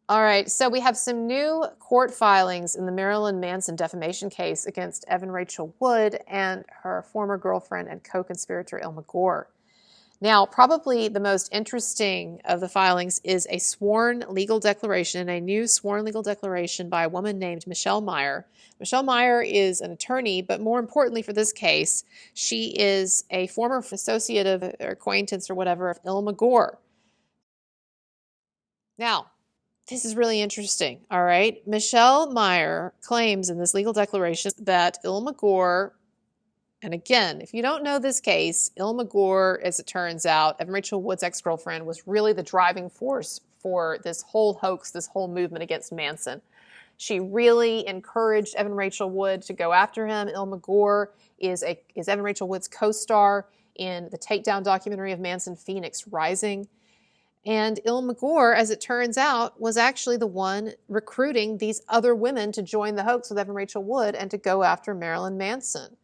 All right, so we have some new court filings in the Marilyn Manson defamation case against Evan Rachel Wood and her former girlfriend and co-conspirator Illma Gore. Now, probably the most interesting of the filings is a sworn legal declaration, a new sworn legal declaration by a woman named Michelle Meyer. Michelle Meyer is an attorney, but more importantly for this case, she is a former associate of or acquaintance or whatever of Illma Gore. Now, this is really interesting, all right? Michelle Meyer claims in this legal declaration that Illma Gore, and again, if you don't know this case, Illma Gore, as it turns out, Evan Rachel Wood's ex-girlfriend, was really the driving force for this whole hoax, this whole movement against Manson. She really encouraged Evan Rachel Wood to go after him. Illma Gore is Evan Rachel Wood's co-star in the takedown documentary of Manson, Phoenix Rising. And Illma Gore, as it turns out, was actually the one recruiting these other women to join the hoax with Evan Rachel Wood and to go after Marilyn Manson.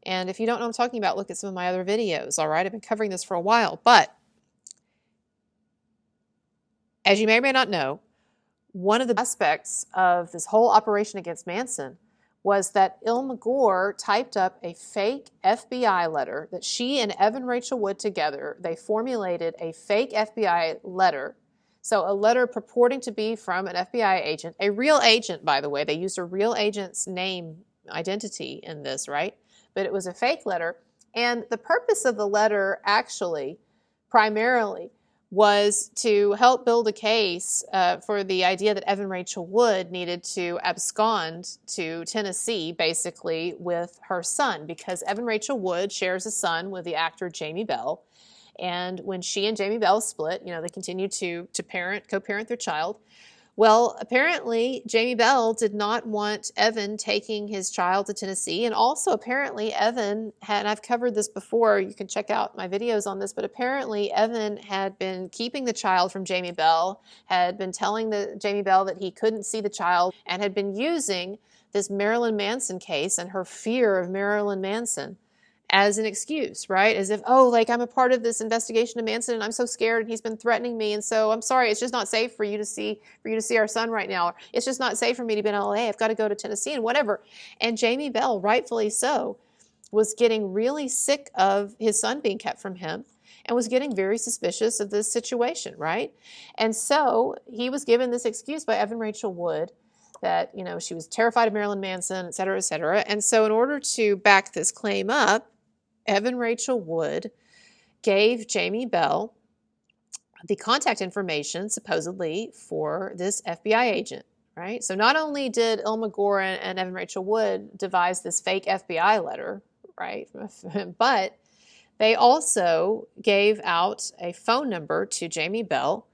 And if you don't know what I'm talking about, look at some of my other videos, all right? I've been covering this for a while. But as you may or may not know, one of the aspects of this whole operation against Manson was that Illma Gore typed up a fake FBI letter that she and Evan Rachel Wood together, they formulated a fake FBI letter. So a letter purporting to be from an FBI agent, a real agent, by the way. They used a real agent's name, identity in this, right? But it was a fake letter. And the purpose of the letter actually, primarily, was to help build a case for the idea that Evan Rachel Wood needed to abscond to Tennessee, basically, with her son, because Evan Rachel Wood shares a son with the actor Jamie Bell. And when she and Jamie Bell split, they continued to co-parent their child. Well, apparently, Jamie Bell did not want Evan taking his child to Tennessee. And also, apparently, Evan had, and I've covered this before, you can check out my videos on this, but apparently Evan had been keeping the child from Jamie Bell, had been telling Jamie Bell that he couldn't see the child, and had been using this Marilyn Manson case and her fear of Marilyn Manson as an excuse, right? As if, oh, like I'm a part of this investigation of Manson and I'm so scared and he's been threatening me, and so I'm sorry, it's just not safe for you to see our son right now. Or, it's just not safe for me to be in LA. I've got to go to Tennessee and whatever. And Jamie Bell, rightfully so, was getting really sick of his son being kept from him and was getting very suspicious of this situation, right? And so he was given this excuse by Evan Rachel Wood that, she was terrified of Marilyn Manson, et cetera, et cetera. And so in order to back this claim up, Evan Rachel Wood gave Jamie Bell the contact information, supposedly, for this FBI agent, right? So not only did Illma Gore and Evan Rachel Wood devise this fake FBI letter, right, but they also gave out a phone number to Jamie Bell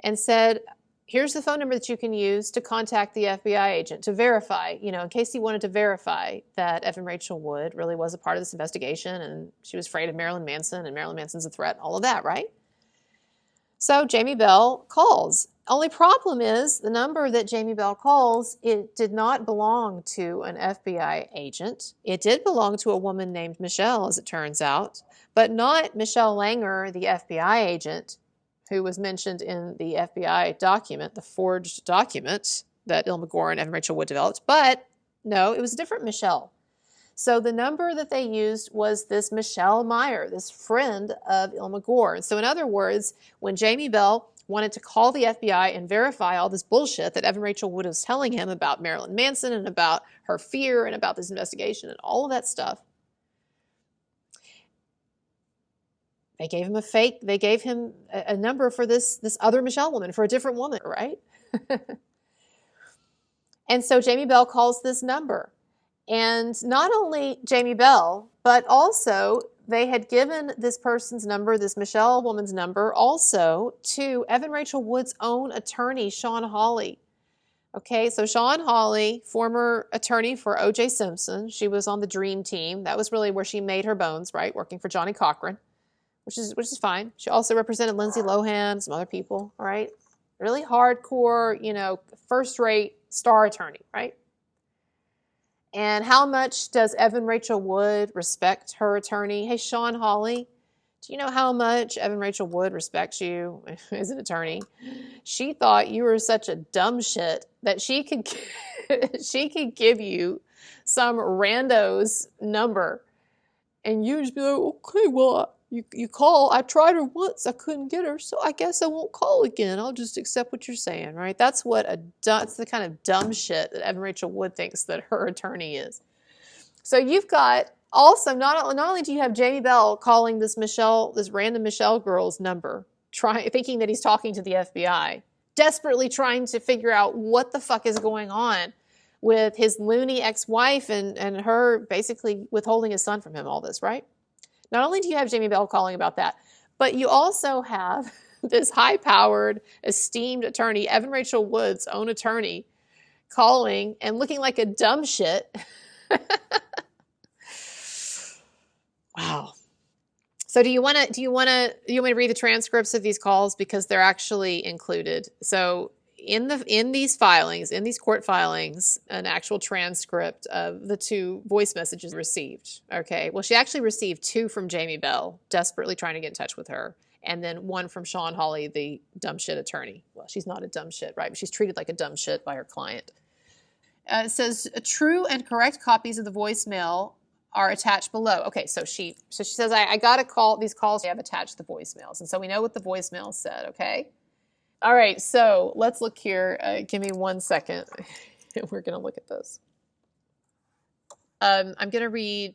and said, here's the phone number that you can use to contact the FBI agent to verify, in case he wanted to verify that Evan Rachel Wood really was a part of this investigation and she was afraid of Marilyn Manson and Marilyn Manson's a threat, all of that, right? So Jamie Bell calls. Only problem is the number that Jamie Bell calls, it did not belong to an FBI agent. It did belong to a woman named Michelle, as it turns out, but not Michelle Langer, the FBI agent, who was mentioned in the FBI document, the forged document that Illma Gore and Evan Rachel Wood developed. But no, it was a different Michelle. So the number that they used was this Michelle Meyer, this friend of Illma Gore. And so in other words, when Jamie Bell wanted to call the FBI and verify all this bullshit that Evan Rachel Wood was telling him about Marilyn Manson and about her fear and about this investigation and all of that stuff, they gave him a number for this other Michelle woman, for a different woman, right? And so Jamie Bell calls this number. And not only Jamie Bell, but also they had given this person's number, this Michelle woman's number, also to Evan Rachel Wood's own attorney, Shawn Holley. Okay, so Shawn Holley, former attorney for O.J. Simpson. She was on the Dream Team. That was really where she made her bones, right? Working for Johnny Cochran. Which is fine. She also represented Lindsay Lohan, some other people, all right? Really hardcore, first-rate star attorney, right? And how much does Evan Rachel Wood respect her attorney? Hey, Shawn Holley, Do you know how much Evan Rachel Wood respects you as an attorney? She thought you were such a dumb shit that she could she could give you some rando's number and you just be like, okay, well, you call. I tried her once, I couldn't get her, so I guess I won't call again. I'll just accept what you're saying, right? That's the kind of dumb shit that Evan Rachel Wood thinks that her attorney is. So you've got also not only do you have Jamie Bell calling this random Michelle girl's number, thinking that he's talking to the FBI, desperately trying to figure out what the fuck is going on with his loony ex-wife and her basically withholding his son from him, all this, right? Not only do you have Jamie Bell calling about that, but you also have this high-powered, esteemed attorney, Evan Rachel Wood's own attorney, calling and looking like a dumb shit. Wow. So do you want me to read the transcripts of these calls, because they're actually included? So in these court filings, an actual transcript of the 2 voice messages received. Okay. Well, she actually received 2 from Jamie Bell, desperately trying to get in touch with her, and then 1 from Shawn Holley, the dumb shit attorney. Well, she's not a dumb shit, right? But she's treated like a dumb shit by her client. It says true and correct copies of the voicemail are attached below. Okay, so she says, I got a call. These calls have attached the voicemails, and so we know what the voicemail said. Okay. All right, so let's look here. Give me 1 second. We're gonna look at this. I'm gonna read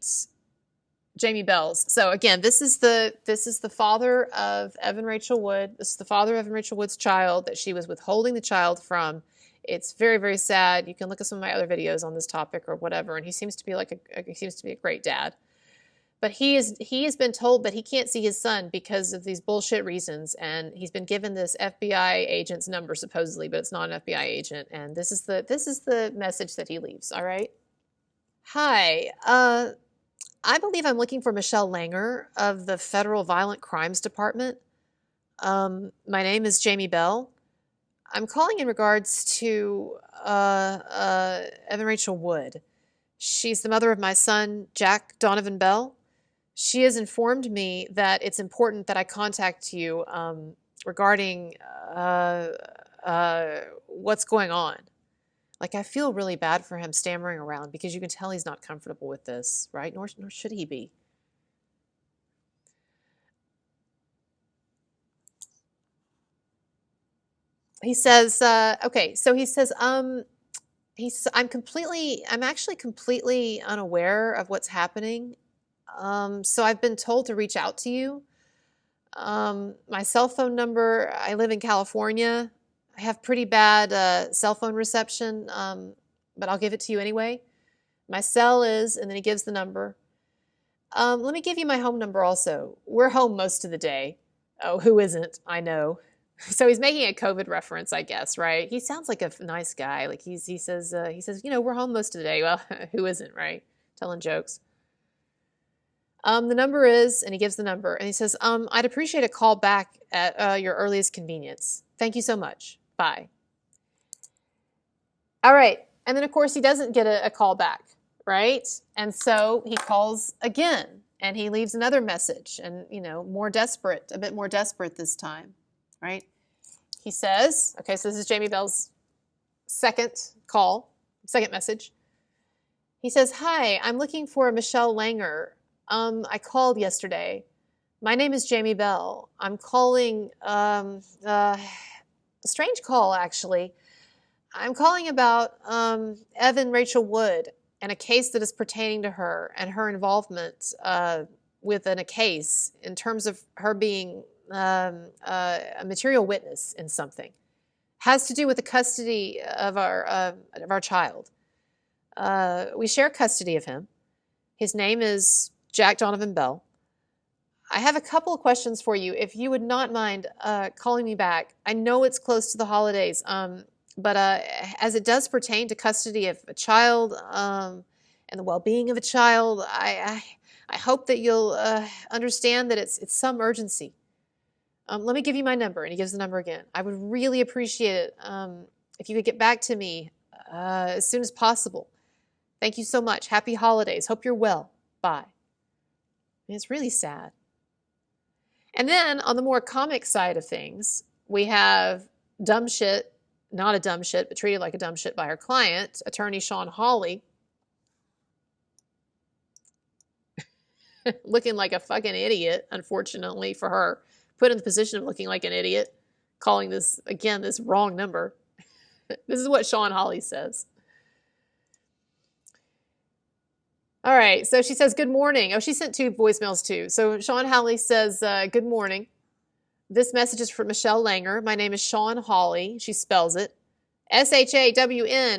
Jamie Bell's. So again, this is the father of Evan Rachel Wood. This is the father of Evan Rachel Wood's child that she was withholding the child from. It's very, very sad. You can look at some of my other videos on this topic or whatever, and he seems to be a great dad. But he has been told that he can't see his son because of these bullshit reasons, and he's been given this FBI agent's number supposedly, but it's not an FBI agent. And this is the message that he leaves. All right. Hi. I believe I'm looking for Michelle Langer of the Federal Violent Crimes Department. My name is Jamie Bell. I'm calling in regards to Evan Rachel Wood. She's the mother of my son, Jack Donovan Bell. She has informed me that it's important that I contact you regarding what's going on. Like, I feel really bad for him stammering around, because you can tell he's not comfortable with this, right? Nor should he be. He says, okay, so he says, I'm actually completely unaware of what's happening. So I've been told to reach out to you. My cell phone number, I live in California. I have pretty bad cell phone reception, but I'll give it to you anyway. My cell is, and then he gives the number. Let me give you my home number also. We're home most of the day. Oh, who isn't? I know. So he's making a COVID reference, I guess, right? He sounds like a nice guy. Like he says, we're home most of the day. Well, who isn't, right? Telling jokes. The number is, and he gives the number, and he says, I'd appreciate a call back at your earliest convenience. Thank you so much. Bye. All right. And then, of course, he doesn't get a call back, right? And so he calls again, and he leaves another message, and, a bit more desperate this time, right? He says, okay, so this is Jamie Bell's second message. He says, hi, I'm looking for Michelle Langer. I called yesterday. My name is Jamie Bell. I'm calling, a strange call, actually. I'm calling about Evan Rachel Wood and a case that is pertaining to her and her involvement within a case in terms of her being a material witness in something. Has to do with the custody of our child. We share custody of him. His name is Jack Donovan Bell. I have a couple of questions for you, if you would not mind calling me back. I know it's close to the holidays, but as it does pertain to custody of a child and the well-being of a child, I hope that you'll understand that it's some urgency. Let me give you my number, and he gives the number again. I would really appreciate it if you could get back to me as soon as possible. Thank you so much. Happy holidays. Hope you're well. Bye. I mean, it's really sad. And then on the more comic side of things, we have dumb shit, not a dumb shit, but treated like a dumb shit by her client, attorney Shawn Holley, looking like a fucking idiot, unfortunately for her, put in the position of looking like an idiot, calling this, again, this wrong number. This is what Shawn Holley says. All right, so she says, good morning. Oh, she sent 2 voicemails too. So Shawn Holley says, good morning. This message is from Michelle Langer. My name is Shawn Holley. She spells it. ShawnHolley.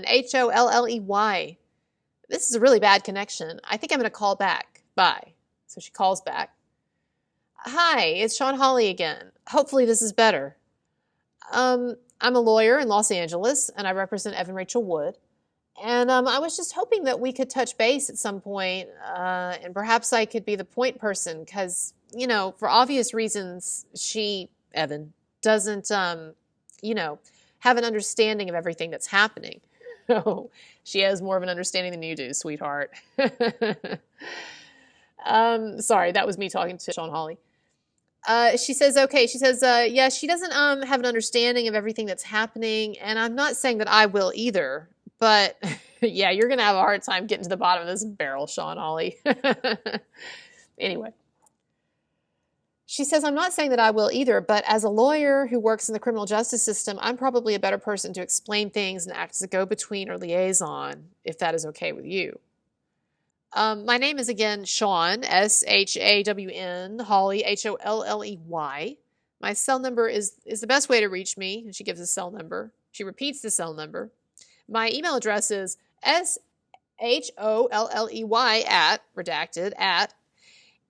This is a really bad connection. I think I'm going to call back. Bye. So she calls back. Hi, it's Shawn Holley again. Hopefully this is better. I'm a lawyer in Los Angeles, and I represent Evan Rachel Wood. And I was just hoping that we could touch base at some point, and perhaps I could be the point person because, you know, for obvious reasons, Evan, doesn't, you know, have an understanding of everything that's happening. Oh, she has more of an understanding than you do, sweetheart. Sorry, that was me talking to Shawn Holley. She says, okay, she says, yeah, she doesn't have an understanding of everything that's happening, and I'm not saying that I will either, but yeah, you're going to have a hard time getting to the bottom of this barrel, Shawn Holley. Anyway. She says, I'm not saying that I will either, but as a lawyer who works in the criminal justice system, I'm probably a better person to explain things and act as a go-between or liaison, if that is okay with you. My name is, again, Shawn, S-H-A-W-N, Holley, H-O-L-L-E-Y. My cell number is the best way to reach me, and she gives a cell number. She repeats the cell number. My email address is SHOLLEY @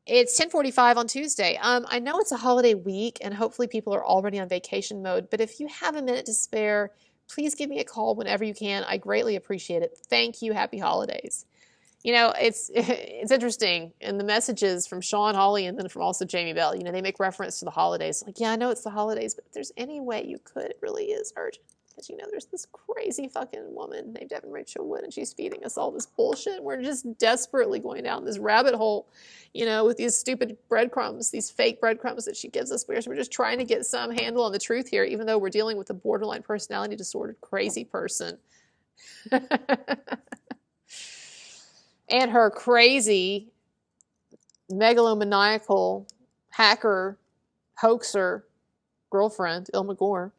it's 10:45 on Tuesday. I know it's a holiday week, and hopefully people are already on vacation mode, but if you have a minute to spare, please give me a call whenever you can. I greatly appreciate it. Thank you. Happy holidays. You know, it's interesting in the messages from Shawn Holley and then from also Jamie Bell, you know, they make reference to the holidays. Like, yeah, I know it's the holidays, but if there's any way you could, it really is urgent. Because, you know, there's this crazy fucking woman named Evan Rachel Wood, and she's feeding us all this bullshit. We're just desperately going down this rabbit hole, you know, with these stupid breadcrumbs, these fake breadcrumbs that she gives us. We're just trying to get some handle on the truth here, even though we're dealing with a borderline personality disordered crazy person. And her crazy, megalomaniacal, hacker, hoaxer girlfriend, Illma Gore.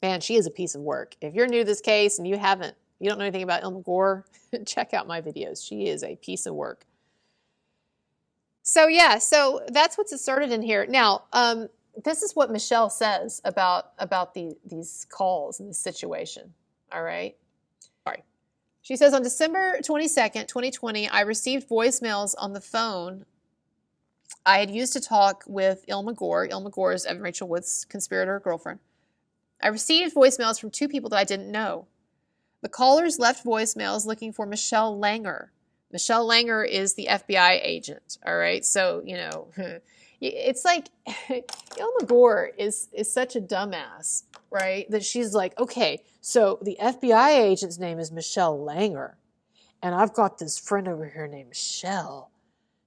Man, she is a piece of work. If you're new to this case and you don't know anything about Illma Gore, check out my videos. She is a piece of work. So yeah, so that's what's asserted in here. Now, this is what Michelle says about these calls and this situation. All right. Sorry. She says, on December 22nd, 2020, I received voicemails on the phone I had used to talk with Illma Gore. Illma Gore is Evan Rachel Wood's conspirator girlfriend. I received voicemails from 2 people that I didn't know. The callers left voicemails looking for Michelle Langer. Michelle Langer is the FBI agent, all right? So, you know, it's like Illma Gore is such a dumbass, right? That she's like, okay, so the FBI agent's name is Michelle Langer, and I've got this friend over here named Michelle,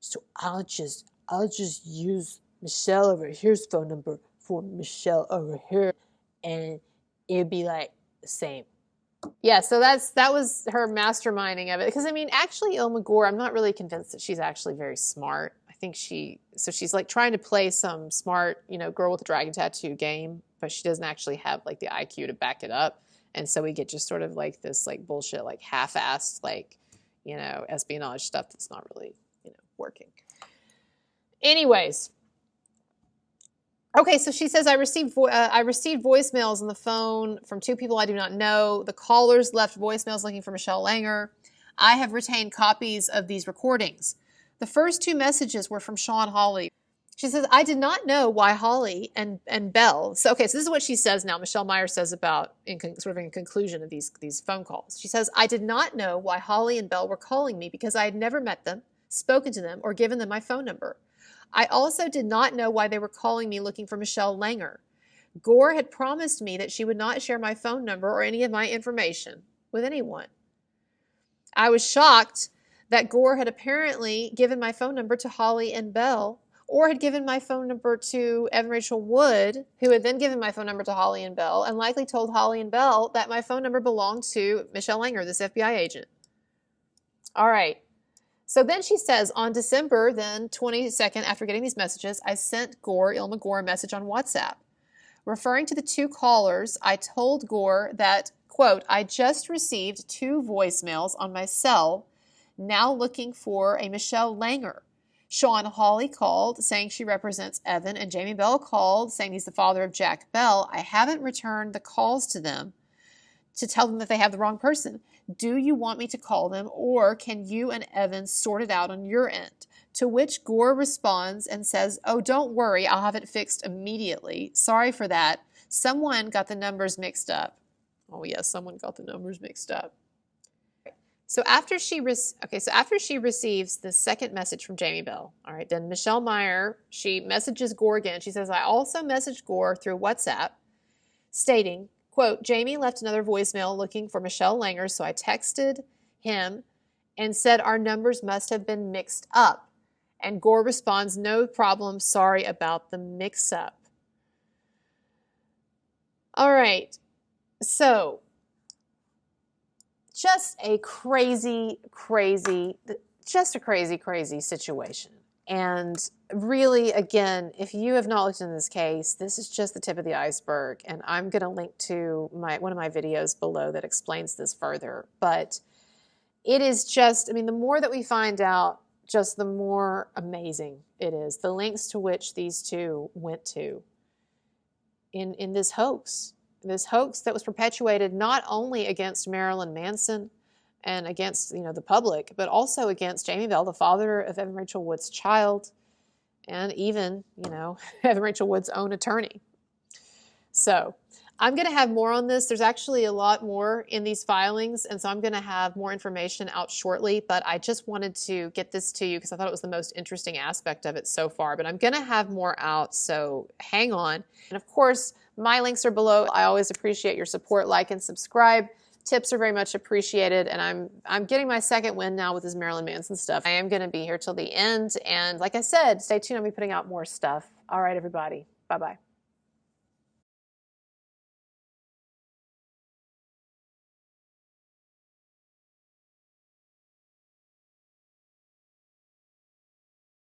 so I'll just use Michelle over here's phone number for Michelle over here, and it'd be like the same. Yeah, so that was her masterminding of it. Because, I mean, actually, Illma Gore, I'm not really convinced that she's actually very smart. I think she's like trying to play some smart, you know, girl with a dragon tattoo game, but she doesn't actually have like the IQ to back it up. And so we get just sort of like this like bullshit, like half-assed, like, you know, espionage stuff that's not really, you know, working. Anyways. Okay, so she says, I received voicemails on the phone from 2 people I do not know. The callers left voicemails looking for Michelle Langer. I have retained copies of these recordings. The first 2 messages were from Shawn Holley. She says, I did not know why Holley and Bell. So, okay, so this is what she says now. Michelle Meyer says about, in conclusion of these phone calls. She says, I did not know why Holley and Bell were calling me because I had never met them, spoken to them, or given them my phone number. I also did not know why they were calling me looking for Michelle Langer. Gore had promised me that she would not share my phone number or any of my information with anyone. I was shocked that Gore had apparently given my phone number to Holley and Bell or had given my phone number to Evan Rachel Wood, who had then given my phone number to Holley and Bell, and likely told Holley and Bell that my phone number belonged to Michelle Langer, this FBI agent. All right. So then she says, on December 22nd, after getting these messages, I sent Illma Gore, a message on WhatsApp. Referring to the two callers, I told Gore that, quote, I just received 2 voicemails on my cell, now looking for a Michelle Langer. Shawn Holley called, saying she represents Evan, and Jamie Bell called, saying he's the father of Jack Bell. I haven't returned the calls to them to tell them that they have the wrong person. Do you want me to call them, or can you and Evan sort it out on your end? To which Gore responds and says, oh, don't worry, I'll have it fixed immediately. Sorry for that. Someone got the numbers mixed up. Oh, yes, someone got the numbers mixed up. So after she receives the second message from Jamie Bell, all right, then Michelle Meyer, she messages Gore again. She says, I also messaged Gore through WhatsApp stating, quote, Jamie left another voicemail looking for Michelle Langer, so I texted him and said our numbers must have been mixed up. And Gore responds, no problem, sorry about the mix-up. All right, so just a crazy situation. And really, again, if you have not looked into this case, this is just the tip of the iceberg. And I'm going to link to one of my videos below that explains this further. But it is just, I mean, the more that we find out, just the more amazing it is. The lengths to which these two went to in this hoax. This hoax that was perpetuated not only against Marilyn Manson and against, the public, but also against Jamie Bell, the father of Evan Rachel Wood's child, and even, Evan Rachel Wood's own attorney. So I'm going to have more on this. There's actually a lot more in these filings, and so I'm going to have more information out shortly, but I just wanted to get this to you because I thought it was the most interesting aspect of it so far. But I'm going to have more out, so hang on. And of course, my links are below. I always appreciate your support. Like and subscribe. Tips are very much appreciated, and I'm getting my second win now with this Marilyn Manson stuff. I am going to be here till the end, and like I said, stay tuned. I'll be putting out more stuff. All right, everybody. Bye-bye.